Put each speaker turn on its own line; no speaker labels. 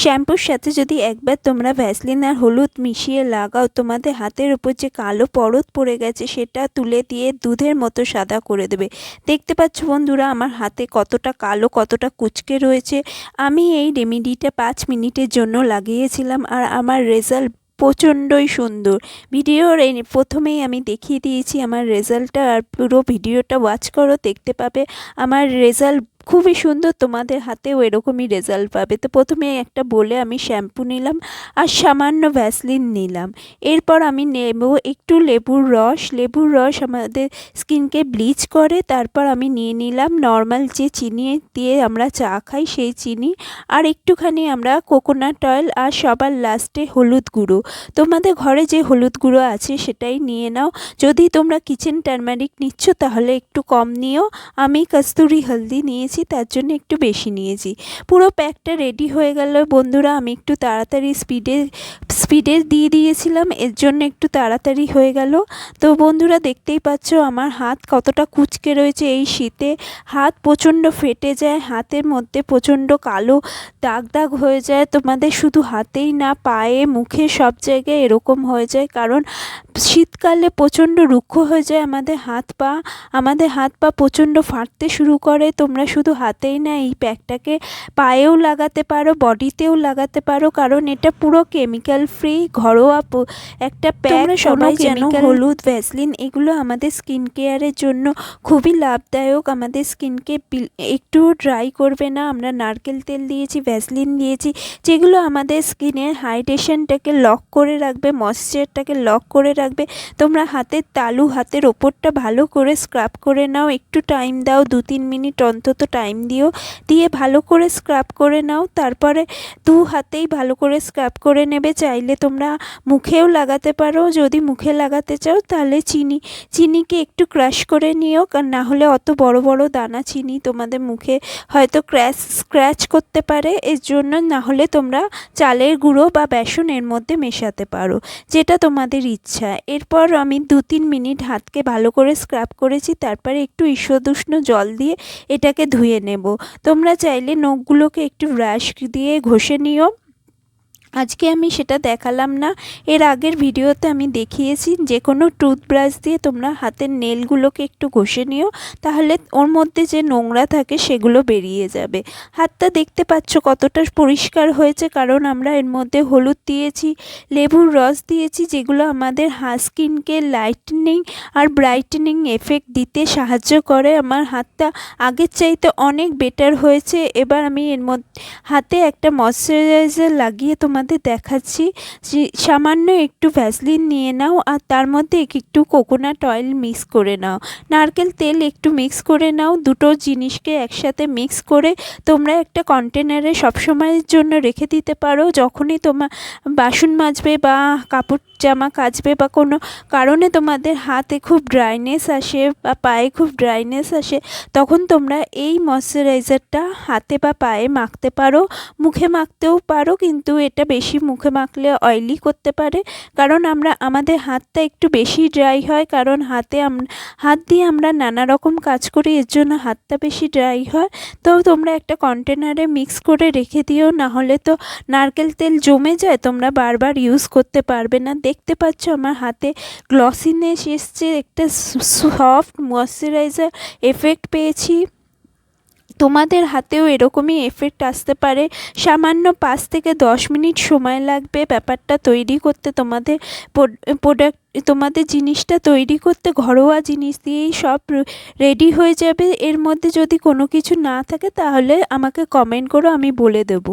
শ্যাম্পুর সাথে যদি একবার তোমরা ভ্যাসলিন আর হলুদ মিশিয়ে লাগাও, তোমাদের হাতের উপর যে কালো পরত পড়ে গেছে সেটা তুলে দিয়ে দুধের মতো সাদা করে দেবে। দেখতে পাচ্ছ বন্ধুরা আমার হাতে কতটা কালো, কতটা কুচকে রয়েছে। আমি এই রেমেডিটা 5 মিনিটের জন্য লাগিয়েছিলাম আর আমার রেজাল্ট প্রচণ্ডই সুন্দর। ভিডিওর এই প্রথমেই আমি দেখিয়ে দিয়েছি আমার রেজাল্টটা, আর পুরো ভিডিওটা ওয়াচ করো, দেখতে পাবে আমার রেজাল্ট খুবই সুন্দর। তোমাদের হাতেও এরকমই রেজাল্ট পাবে। তো প্রথমে একটা বলে আমি শ্যাম্পু নিলাম আর সামান্য ভ্যাসলিন নিলাম। এরপর আমি নেব একটু লেবুর রস। লেবুর রস আমাদের স্কিনকে ব্লিচ করে। তারপর আমি নিয়ে নিলাম নর্মাল যে চিনি দিয়ে আমরা চা খাই সেই চিনি, আর একটুখানি আমরা কোকোনাট অয়েল, আর সবার লাস্টে হলুদ গুঁড়ো। তোমাদের ঘরে যে হলুদ গুঁড়ো আছে সেটাই নিয়ে নাও। যদি তোমরা কিচেন টারমারিক নিচ্ছ তাহলে একটু কম নিও। আমি কস্তুরি হলদি নিয়েছি, তার জন্য একটু বেশি নিয়েছি। পুরো প্যাকটা রেডি হয়ে গেল বন্ধুরা। আমি একটু তাড়াতাড়ি স্পিডে দিয়ে দিয়েছিলাম, এর জন্য একটু তাড়াতাড়ি হয়ে গেল। তো বন্ধুরা দেখতেই পাচ্ছ আমার হাত কতটা কুচকে রয়েছে। এই শীতে হাত প্রচণ্ড ফেটে যায়, হাতের মধ্যে প্রচণ্ড কালো দাগ দাগ হয়ে যায়। তোমাদের শুধু হাতেই না, পায়ে, মুখে, সব জায়গায় এরকম হয়ে যায়, কারণ শীতকালে প্রচণ্ড রুক্ষ হয়ে যায় আমাদের হাত পা প্রচণ্ড ফাটতে শুরু করে। তোমরা শুধু হাতেই না, এই প্যাকটাকে পায়েও লাগাতে পারো, বডিতেও লাগাতে পারো, কারণ এটা পুরো কেমিক্যাল ফ্রি ঘরোয়া একটা প্যাক। সবাই যেন হলুদ, ভ্যাসলিন এগুলো আমাদের স্কিন কেয়ারের জন্য খুবই লাভদায়ক। আমাদের স্কিনকে একটু ড্রাই করবে না। আমরা নারকেল তেল দিয়েছি, ভ্যাসলিন দিয়েছি, যেগুলো আমাদের স্কিনের হাইড্রেশনটাকে লক করে রাখবে, ময়েশ্চারটাকে লক করে রাখবে। তোমরা হাতের তালু, হাতের ওপরটা ভালো করে স্ক্রাব করে নাও। একটু টাইম দাও, 2-3 মিনিট অন্তত টাইম দিয়ে ভালো করে স্ক্রাব করে নাও। তারপরে 2 হাতেই ভালো করে স্ক্রাব করে নেবে। চাইলে তোমরা মুখেও লাগাতে পারো। যদি মুখে লাগাতে চাও তাহলে চিনিকে একটু ক্রাশ করে নিও, কারণ না হলে অত বড় বড় দানা চিনি তোমাদের মুখে হয়তো স্ক্র্যাচ করতে পারে। এর জন্য না হলে তোমরা চালের গুঁড়ো বা বেসন এর মধ্যে মেশাতে পারো, যেটা তোমাদের ইচ্ছা। এরপর আমি 2-3 মিনিট হাতকে ভালো করে স্ক্রাব করেছি। তারপরে একটু ঈষদুষ্ণ জল দিয়ে এটাকে ধুয়ে নেব। তোমরা চাইলে নখগুলোকে একটু ব্রাশ দিয়ে ঘষে নিও। আজকে আমি সেটা দেখালাম না, এর আগের ভিডিওতে আমি দেখিয়েছি। যে কোনো টুথব্রাশ দিয়ে তোমরা হাতের নেলগুলোকে একটু ঘষে নিও, তাহলে ওর মধ্যে যে নোংরা থাকে সেগুলো বেরিয়ে যাবে। হাতটা দেখতে পাচ্ছ কতটা পরিষ্কার হয়েছে, কারণ আমরা এর মধ্যে হলুদ দিয়েছি, লেবুর রস দিয়েছি, যেগুলো আমাদের স্কিনকে লাইটেনিং আর ব্রাইটেনিং এফেক্ট দিতে সাহায্য করে। আমার হাতটা আগের চাইতে অনেক বেটার হয়েছে। এবার আমি এর মধ্যে হাতে একটা ময়শ্চারাইজার লাগিয়ে তোমাদের দেখাচ্ছি। সামান্য একটু ভ্যাসলিন নিয়ে নাও, আর তার মধ্যে একটু কোকোনাট অয়েল মিক্স করে নাও, নারকেল তেল একটু মিক্স করে নাও। দুটো জিনিসকে একসাথে মিক্স করে তোমরা একটা কন্টেনারে সবসময়ের জন্য রেখে দিতে পারো। যখনই তোমার বাসন মাজবে বা কাপড় জামা কাচবে বা কোনো কারণে তোমাদের হাতে খুব ড্রাইনেস আসে বা পায়ে খুব ড্রাইনেস আসে, তখন তোমরা এই ময়শ্চারাইজারটা হাতে বা পায়ে মাখতে পারো। মুখে মাখতেও পারো, কিন্তু এটা বেশি মুখে মাখলে অয়েলি করতে পারে, কারণ আমাদের হাতটা একটু বেশি ড্রাই হয়, কারণ হাত দিয়ে আমরা নানা রকম কাজ করি, এর জন্য হাতটা বেশি ড্রাই হয়। তো তোমরা একটা কন্টেনারে মিক্স করে রেখে দিও, না হলে তো নারকেল তেল জমে যায়, তোমরা বারবার ইউজ করতে পারবে না। দেখতে পাচ্ছ আমার হাতে গ্লসিনেস এসছে, একটা সফট ময়শ্চারাইজার এফেক্ট পেয়েছি। তোমাদের হাতেও এরকমই এফেক্ট আসতে পারে। সামান্য 5 থেকে 10 মিনিট সময় লাগবে ব্যাপারটা তৈরি করতে। তোমাদের জিনিসটা তৈরি করতে ঘরোয়া জিনিস দিয়েই সব রেডি হয়ে যাবে। এর মধ্যে যদি কোনো কিছু না থাকে তাহলে আমাকে কমেন্ট করো, আমি বলে দেবো।